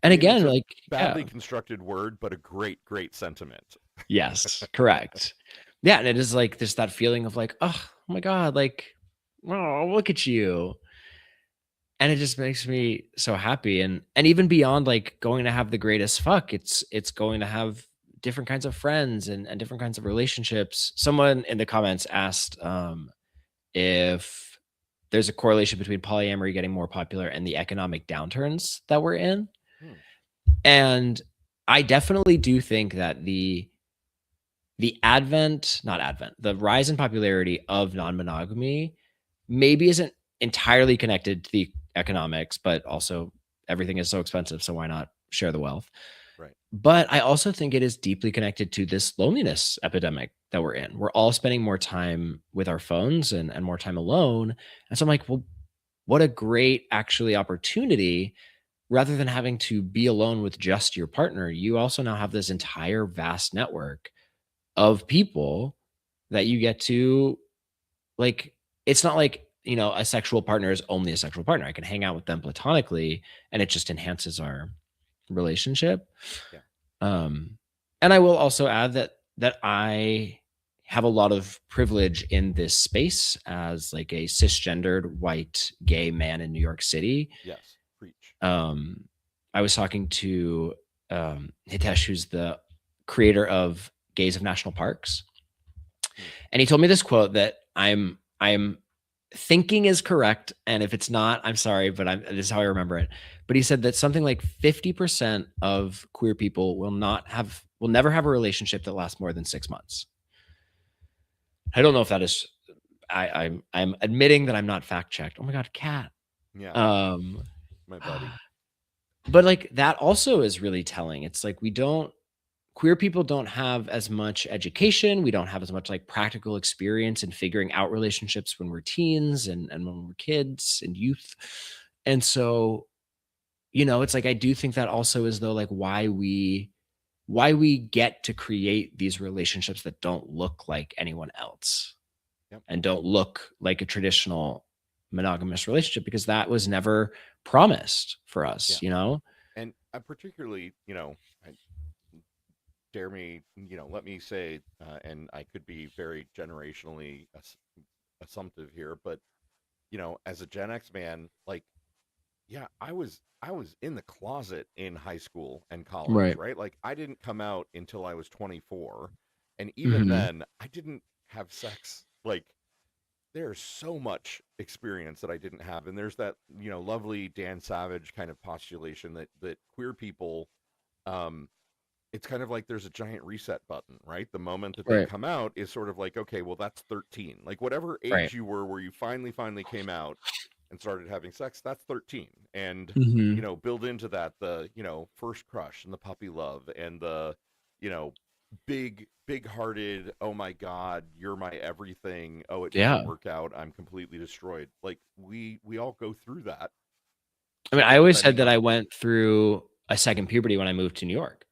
And again, it's a like, badly constructed word, but a great, great sentiment. Yes, correct. Yeah, and it is like there's that feeling of like, oh my God, like, oh, look at you. And it just makes me so happy. And even beyond like going to have the greatest fuck, it's going to have different kinds of friends and different kinds of relationships. Someone in the comments asked if there's a correlation between polyamory getting more popular and the economic downturns that we're in. Hmm. And I definitely do think that the the rise in popularity of non-monogamy maybe isn't entirely connected to the economics, but also everything is so expensive, so why not share the wealth? Right. But I also think it is deeply connected to this loneliness epidemic that we're in. We're all spending more time with our phones and more time alone. And so I'm like, well, what a great actually opportunity. Rather than having to be alone with just your partner, you also now have this entire vast network of people that you get to, like, it's not like, a sexual partner is only a sexual partner. I can hang out with them platonically and it just enhances our relationship. Yeah. And I will also add that I have a lot of privilege in this space as like a cisgendered white gay man in New York City. Yes. Preach. I was talking to Hitesh, who's the creator of Gays of National Parks, and he told me this quote that I'm thinking is correct, and if it's not, I'm sorry, but this is how I remember it. But he said that something like 50% of queer people will never have a relationship that lasts more than 6 months. I don't know if that is. I'm admitting that I'm not fact checked. Oh my god, cat. Yeah. My buddy. But like that also is really telling. It's like queer people don't have as much education. We don't have as much like practical experience in figuring out relationships when we're teens and when we're kids and youth. And so, it's like I do think that also is though like why we get to create these relationships that don't look like anyone else. Yep. And don't look like a traditional monogamous relationship, because that was never promised for us, Yeah. And I particularly, I, dare me, let me say, and I could be very generationally assumptive here, but as a Gen X man, like, yeah, I was in the closet in high school and college, Right. right? Like I didn't come out until I was 24, and even Mm-hmm. then, I didn't have sex. Like there's so much experience that I didn't have, and there's that lovely Dan Savage kind of postulation that queer people, um, it's kind of like there's a giant reset button, right? The moment that they Right. come out is sort of like, okay, well, that's 13. Like whatever Right. age you were where you finally came out and started having sex, that's 13. And, Mm-hmm. build into that the, first crush and the puppy love and the, you know, big hearted, oh my God, you're my everything. Oh, it didn't Yeah. work out. I'm completely destroyed. Like we all go through that, I mean, I always said depending that I on went through a second puberty when I moved to New York,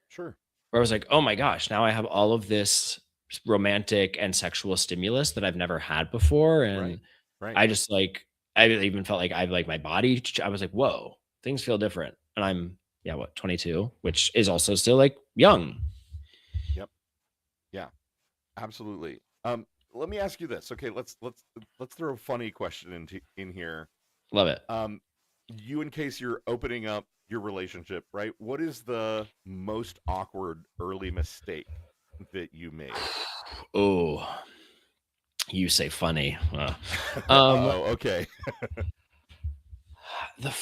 sure. where I was like, oh my gosh, now I have all of this romantic and sexual stimulus that I've never had before. Right. And Right. I just like, I even felt like I like my body. I was like, whoa, things feel different. And I'm, yeah, what, 22, which is also still like young. Yep. Yeah. Absolutely. Let me ask you this. Okay, let's throw a funny question in here. Love it. Um, you in case you're opening up your relationship, right? What is the most awkward early mistake that you made? Oh, you say funny. Oh, okay. The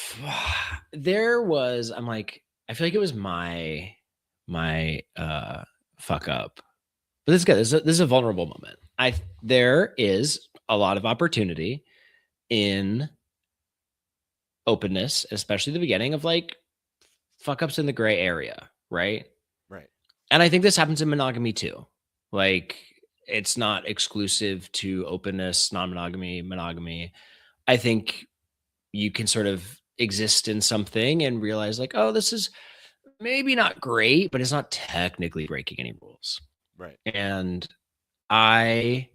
there was, I'm like, I feel like it was my fuck up. But this is good. This is a vulnerable moment. There is a lot of opportunity in openness, especially the beginning of like fuck ups in the gray area, right? Right. And I think this happens in monogamy too. Like it's not exclusive to openness, non-monogamy, monogamy. I think you can sort of exist in something and realize like, oh, this is maybe not great, but it's not technically breaking any rules. Right. And I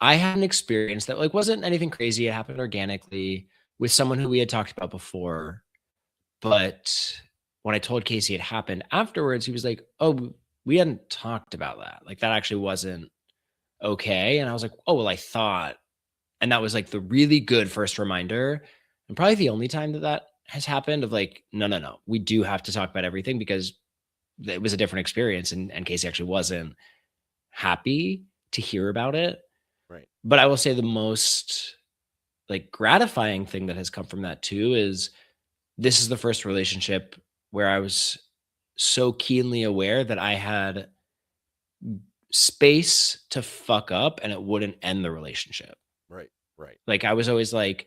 I had an experience that like wasn't anything crazy. It happened organically with someone who we had talked about before. But when I told Casey it happened afterwards, he was like, "Oh, we hadn't talked about that. Like that actually wasn't okay." And I was like, "Oh, well, I thought." And that was like the really good first reminder, and probably the only time that has happened of like, no, no, no, we do have to talk about everything because it was a different experience, and Casey actually wasn't happy to hear about it. Right. But I will say the most like gratifying thing that has come from that too is this is the first relationship where I was so keenly aware that I had space to fuck up and it wouldn't end the relationship. Right. Right. Like I was always like,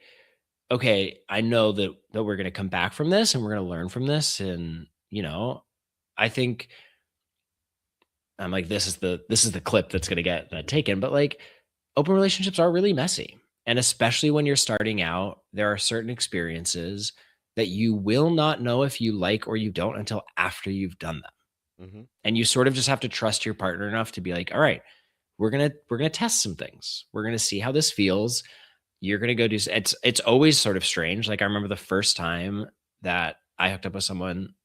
okay, I know that we're going to come back from this and we're going to learn from this, and I think I'm like, this is the clip that's going to get taken, but like open relationships are really messy. And especially when you're starting out, there are certain experiences that you will not know if you like or you don't until after you've done them. Mm-hmm. And you sort of just have to trust your partner enough to be like, all right, we're gonna test some things. We're gonna see how this feels. You're gonna go do it's always sort of strange. Like I remember the first time that I hooked up with someone,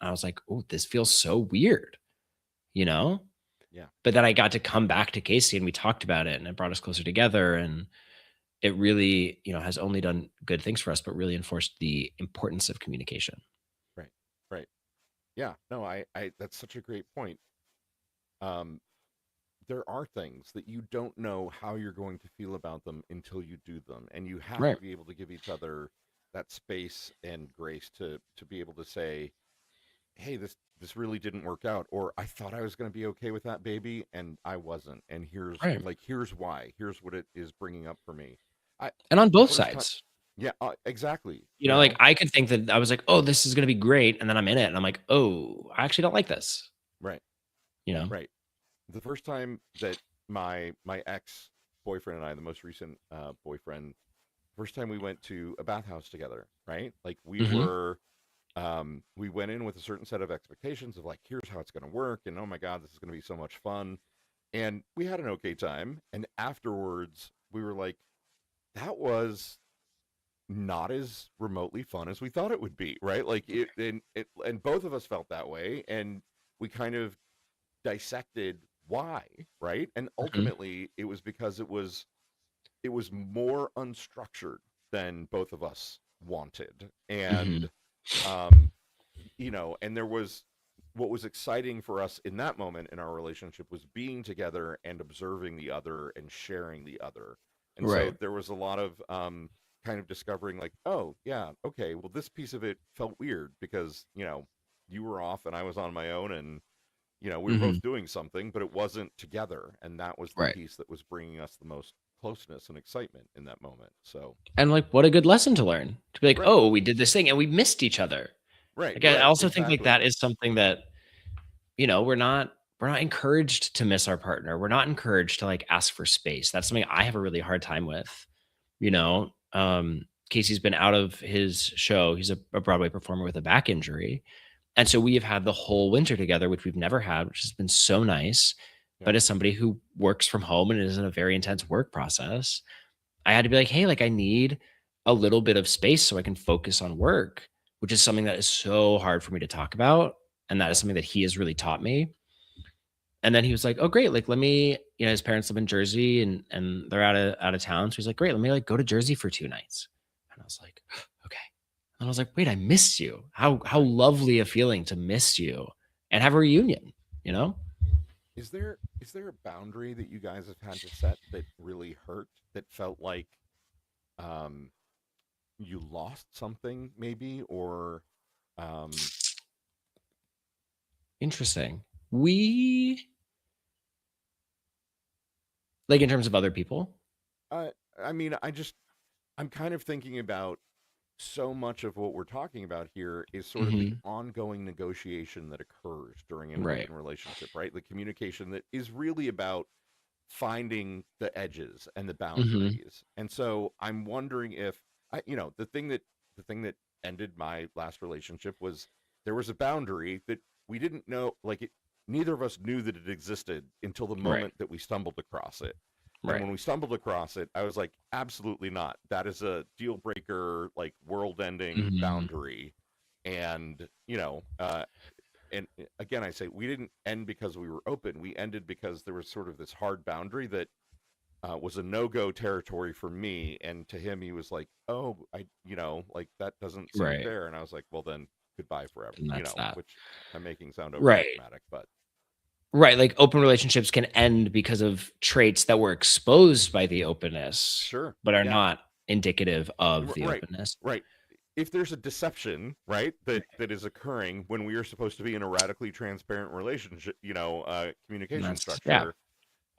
I was like, oh, this feels so weird, you know? Yeah. But then I got to come back to Casey and we talked about it and it brought us closer together. And it really, has only done good things for us, but really enforced the importance of communication. Right. Right. Yeah. No, I that's such a great point. Um, there are things that you don't know how you're going to feel about them until you do them, and you have Right. to be able to give each other that space and grace to be able to say, hey, this really didn't work out, or I thought I was going to be okay with that baby and I wasn't, and Right. here's why, here's what it is bringing up for me. I And on the both first time, sides. yeah, exactly, Like I could think that I was like, oh, this is going to be great. And then I'm in it and I'm like, oh, I actually don't like this, right, you know? right. The first time that my ex boyfriend and I, the most recent boyfriend, first time we went to a bathhouse together, right? Like Hmm. we went in with a certain set of expectations of like, here's how it's going to work, and oh my god, this is going to be so much fun, and we had an okay time, and afterwards we were like, that was not as remotely fun as we thought it would be, right? Like and both of us felt that way, and we kind of dissected why, right? And Hmm. ultimately it was because it was more unstructured than both of us wanted. Hmm. And and there was what was exciting for us in that moment in our relationship was being together and observing the other and sharing the other. And so Right. there was a lot of kind of discovering like, oh yeah, okay, well this piece of it felt weird because you were off and I was on my own, and we were Hmm. both doing something, but it wasn't together, and that was the Right. piece that was bringing us the most closeness and excitement in that moment. So And like, what a good lesson to learn to be like, right, oh, we did this thing and we missed each other. right, Like, I right, also think like exactly, that is something that, we're not encouraged to miss our partner. We're not encouraged to like ask for space. That's something I have a really hard time with. Casey's been out of his show. He's a Broadway performer with a back injury. And so we have had the whole winter together, which we've never had, which has been so nice. yeah, But as somebody who works from home and is in a very intense work process, I had to be like, hey, like I need a little bit of space so I can focus on work, which is something that is so hard for me to talk about. And that is yeah, something that he has really taught me. And then he was like, "Oh, great! Like, let me." His parents live in Jersey, and they're out of town. So he's like, "Great, let me like go to Jersey for 2 nights." And I was like, "Okay." And I was like, "Wait, I missed you. How right. lovely a feeling to miss you and have a reunion." You know? Is there a boundary that you guys have had to set that really hurt, that felt like um you lost something maybe, or um Interesting. We like in terms of other people. uh I mean, I'm kind of thinking about so much of what we're talking about here is sort of the Hmm. ongoing negotiation that occurs during an Right. open relationship, right? The communication that is really about finding the edges and the Hmm. boundaries. And so I'm wondering if the thing that ended my last relationship was there was a boundary that we didn't know, like neither of us knew that it existed until the Right. moment that we stumbled across it. And Right. when we stumbled across it, I was like, absolutely not. That is a deal breaker, like world ending Hmm. boundary. And, again, I say we didn't end because we were open. We ended because there was sort of this hard boundary that was a no go territory for me. And to him, he was like, oh, like that doesn't seem Right. fair. And I was like, well, then goodbye forever, And that's that. which I'm making sound overly Right. dramatic, but Right. Like open relationships can end because of traits that were exposed by the openness, sure. but are Yeah. not indicative of the Right. openness. Right. If there's a deception, right, that is occurring when we are supposed to be in a radically transparent relationship, And communication that's, yeah. structure,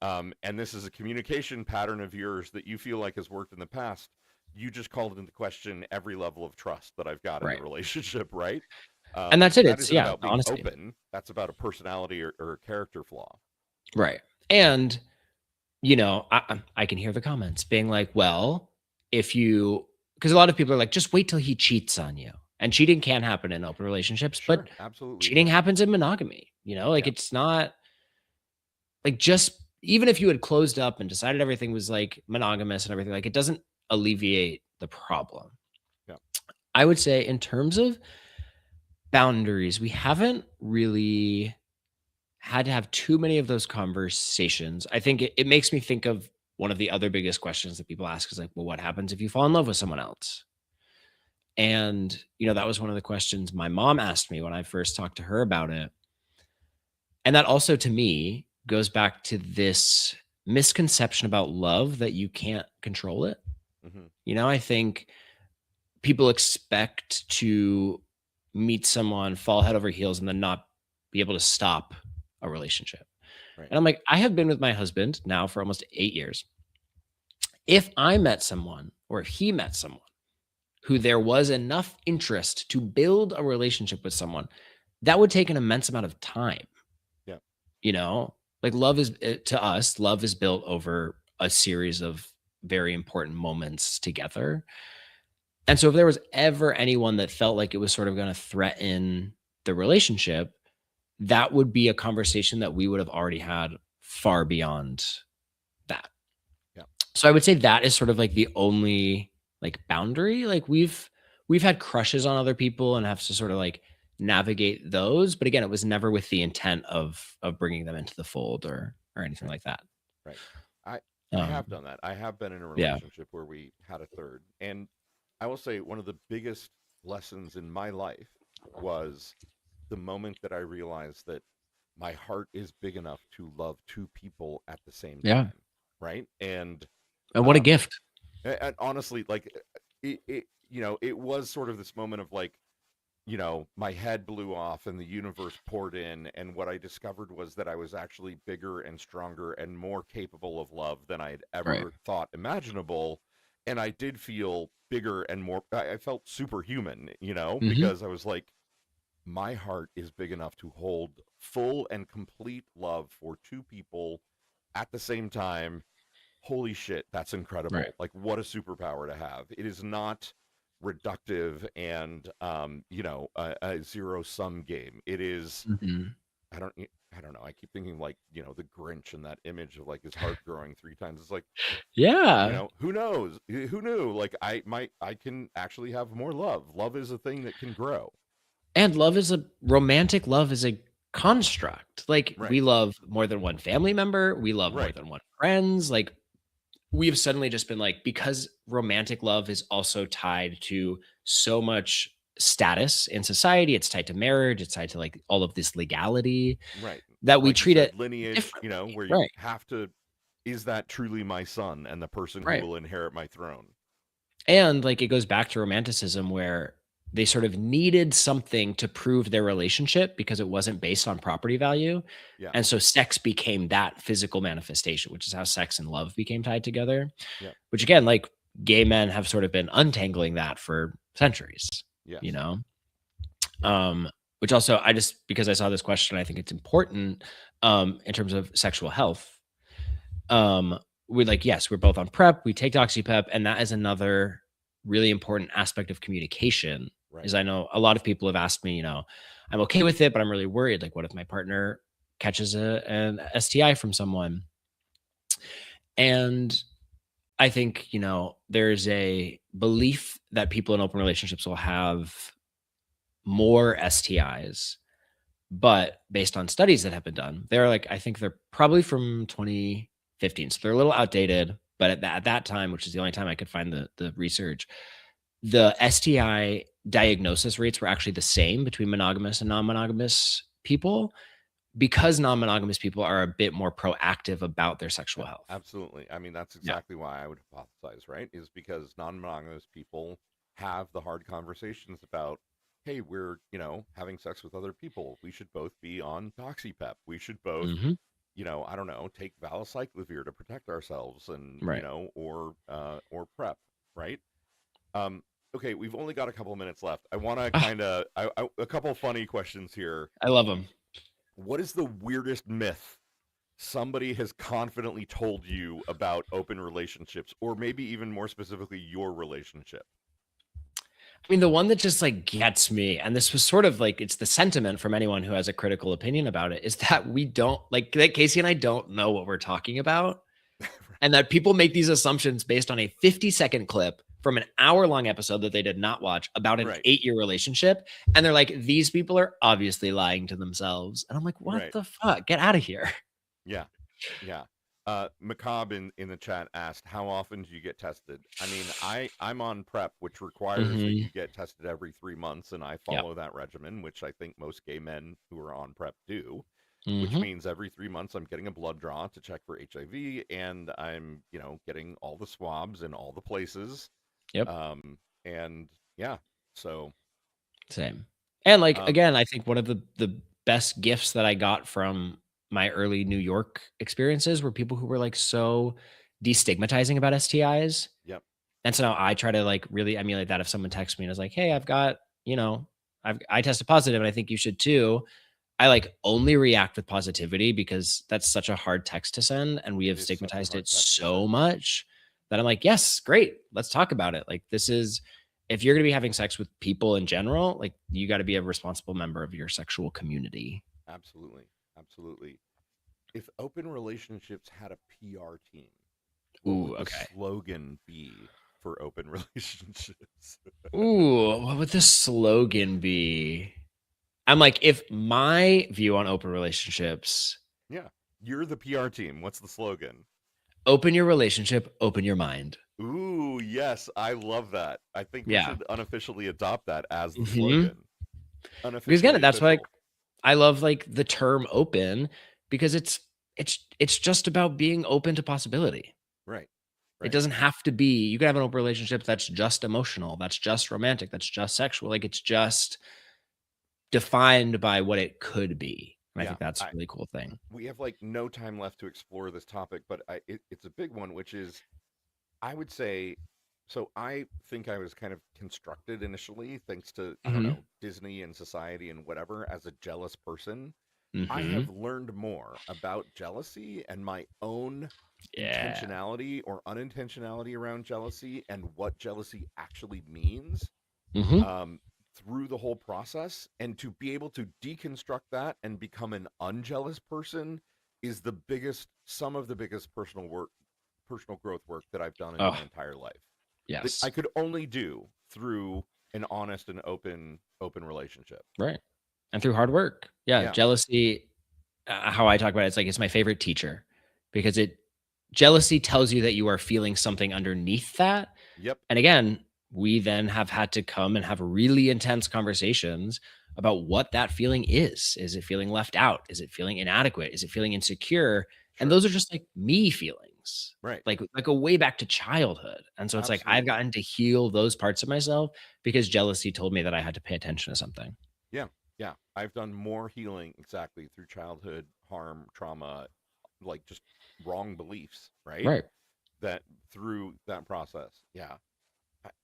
and this is a communication pattern of yours that you feel like has worked in the past, you just called into question every level of trust that I've got in the Right. relationship, right? And that's it. That It's, isn't yeah, about being honesty. open. That's about a personality or a character flaw. Right. And, I can hear the comments being like, well, because a lot of people are like, just wait till he cheats on you. And cheating can happen in open relationships, but Sure, absolutely cheating can. happens in monogamy. Like Yeah, it's not like just even if you had closed up and decided everything was like monogamous and everything, like it doesn't alleviate the problem. yeah. I would say in terms of boundaries, we haven't really had to have too many of those conversations. I think it makes me think of one of the other biggest questions that people ask is like, well, what happens if you fall in love with someone else? And, that was one of the questions my mom asked me when I first talked to her about it. And that also to me goes back to this misconception about love that you can't control it. Hmm. I think people expect to meet someone, fall head over heels, and then not be able to stop a relationship. Right. And I'm like, I have been with my husband now for almost 8 years. If I met someone or if he met someone who there was enough interest to build a relationship with someone, that would take an immense amount of time. Yeah. Like love is to us, love is built over a series of very important moments together. And so if there was ever anyone that felt like it was sort of going to threaten the relationship, that would be a conversation that we would have already had far beyond that. Yeah. So I would say that is sort of like the only like boundary. Like we've had crushes on other people and have to sort of like navigate those, but again, it was never with the intent of bringing them into the fold or anything Right. like that. Right. I have done that. I have been in a Yeah. relationship where we had a third. And I will say one of the biggest lessons in my life was the moment that I realized that my heart is big enough to love two people at the same Yeah. time, right? And what a Um gift. and honestly, like it was sort of this moment of like, my head blew off and the universe poured in. And what I discovered was that I was actually bigger and stronger and more capable of love than I had Right. ever thought imaginable. And I did feel bigger and more, I felt superhuman, Mhm. because I was like, my heart is big enough to hold full and complete love for two people at the same time. Holy shit, that's Right. incredible. Like, what a superpower to have. It is not reductive and a zero sum game. It is, Mhm. I don't know. I keep thinking like, the Grinch and that image of like his heart growing three times. It's like, Yeah. who knows? Who knew? Like I can actually have more love. Love is a thing that can grow. And romantic love is a construct. Like Right. we love more than one family member, we love more Right. than one friends. Like we've suddenly just been like, because romantic love is also tied to so much status in society, it's tied to marriage, it's tied to like all of this legality Right. that we Like you treat said, it lineage, differently. where you Right. have to, is that truly my son and the person who Right. will inherit my throne? And like it goes back to romanticism where they sort of needed something to prove their relationship because it wasn't based on property value. Yeah. And so sex became that physical manifestation, which is how sex and love became tied together. Yeah. Which again, like gay men have sort of been untangling that for centuries, you Yes. know? Yeah. Um, which also I just because I saw this question, I think it's important in terms of sexual health. Um, we're like, yes, we're both on prep, we take doxypep, and that is another really important aspect of communication. Right. Is I know a lot of people have asked me, I'm okay with it, but I'm really worried. Like, what if my partner catches an STI from someone? And I think, there's a belief that people in open relationships will have more STIs, but based on studies that have been done, they're like, I think they're probably from 2015. So they're a little outdated, but at that time, which is the only time I could find the research, the STI diagnosis rates were actually the same between monogamous and non-monogamous people, because non-monogamous people are a bit more proactive about their sexual health. Absolutely. I mean, that's Yeah. exactly why I would hypothesize, right? Is because non-monogamous people have the hard conversations about, hey, we're, having sex with other people. We should both be on doxypep. We should both, Hmm. I don't know, take valacyclovir to protect ourselves, and, Right. or PrEP, right? Um, okay, we've only got a couple of minutes left. I want to Ah, a couple funny questions here. I love them. What is the weirdest myth somebody has confidently told you about open relationships, or maybe even more specifically, your relationship? I mean, the one that just like gets me, and this was sort of like it's the sentiment from anyone who has a critical opinion about it, is that we don't like that Casey and I don't know what we're talking about. And that people make these assumptions based on a 50-second clip from an hour-long episode that they did not watch about an Right, 8-year relationship. And they're like, these people are obviously lying to themselves. And I'm like, what right. the fuck? Get out of here. Yeah, yeah. Macabre in the chat asked, "How often do you get tested?" I mean, I'm on PrEP, which requires that Hmm. you get tested every 3 months, and I Yep. follow that regimen, which I think most gay men who are on PrEP do. Which Hmm. means every 3 months I'm getting a blood draw to check for HIV, and I'm, getting all the swabs in all the places. Yep. And yeah, so Same. And like um, again, I think one of the best gifts that I got from my early New York experiences were people who were like so destigmatizing about STIs. yep, And so now I try to like really emulate that if someone texts me and is like, "Hey, I've got, I tested positive and I think you should too." I like only react with positivity because that's such a hard text to send and we it have is such a stigmatized hard it text to so send. much that I'm like, "Yes, great. Let's talk about it." Like this is if you're going to be having sex with people in general, like you got to be a responsible member of your sexual community. Absolutely, absolutely. If open relationships had a PR team, what Ooh, would the okay. slogan be for open relationships? Ooh, what would the slogan be? I'm like, if my view on open relationships, Yeah, you're the PR team. What's the slogan? open your relationship, open your mind. Ooh, yes, I love that. I think we Yeah. should unofficially adopt that as the Hmm. slogan. Because again, Unofficially that's why like, official. I love like the term open because it's just about being open to possibility. Right, It right. doesn't have to be you can have an open relationship that's just emotional, that's just romantic, that's just sexual. Like it's just defined by what it could be. And I Yeah, think that's a really cool thing. we have like no time left to explore this topic, but it's a big one, which is, I would say, so I think I was kind of constructed initially, thanks to, I don't Hmm. know, Disney and society and whatever, as a jealous person. I have Hmm. learned more about jealousy and my own Yeah. intentionality or unintentionality around jealousy and what jealousy actually means, Hmm. um, through the whole process. And to be able to deconstruct that and become an unjealous person is some of the biggest personal growth work that I've done in my Oh, entire life, that I yes. could only do through an honest and open relationship. Right. And through hard work. Yeah. Yeah. Jealousy, how I talk about it, it's like it's my favorite teacher because it jealousy tells you that you are feeling something underneath that. Yep. And again, we then have had to come and have really intense conversations about what that feeling is. Is it feeling left out? Is it feeling inadequate? Is it feeling insecure? And Sure. those are just like me feelings. Right. Like a way back to childhood. And so it's like I've Absolutely. gotten to heal those parts of myself because jealousy told me that I had to pay attention to something. Yeah. Yeah. I've done more healing exactly through childhood harm, trauma, like just wrong beliefs, right? Right. That through that process. Yeah.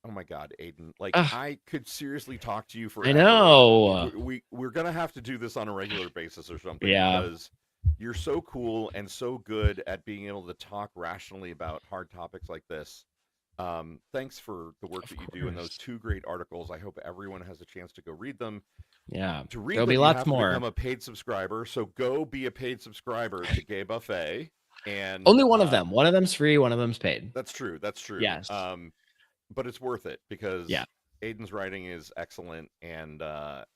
Oh my God, Aiden! Like, Ugh, I could seriously talk to you I forever. know. We're gonna have to do this on a regular basis or something, Yeah. because you're so cool and so good at being able to talk rationally about hard topics like this. Thanks for the work Of that you do in those course. two great articles. I hope everyone has a chance to go read them. Yeah. To read There'll be them, you lots have to more. become a paid subscriber. So go be a paid subscriber to Gay Buffet, and Only one of them. One of them's free, one of them's paid. that's true. That's true. Yes. But it's worth it Yeah. because Aiden's writing is excellent, and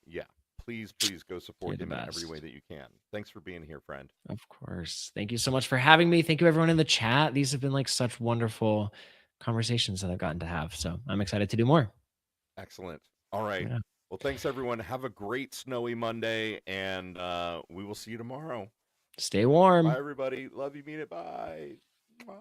yeah, please go You're support the him in every way best. that you can. Thanks for being here, friend. Of course. Thank you so much for having me. Thank you everyone in the chat. These have been like such wonderful conversations that I've gotten to have. So I'm excited to do more. Excellent. All right. Yeah. Well, thanks everyone. Have a great snowy Monday, and we will see you tomorrow. Stay Bye, warm. everybody. Love you. Mean it. Bye. Bye.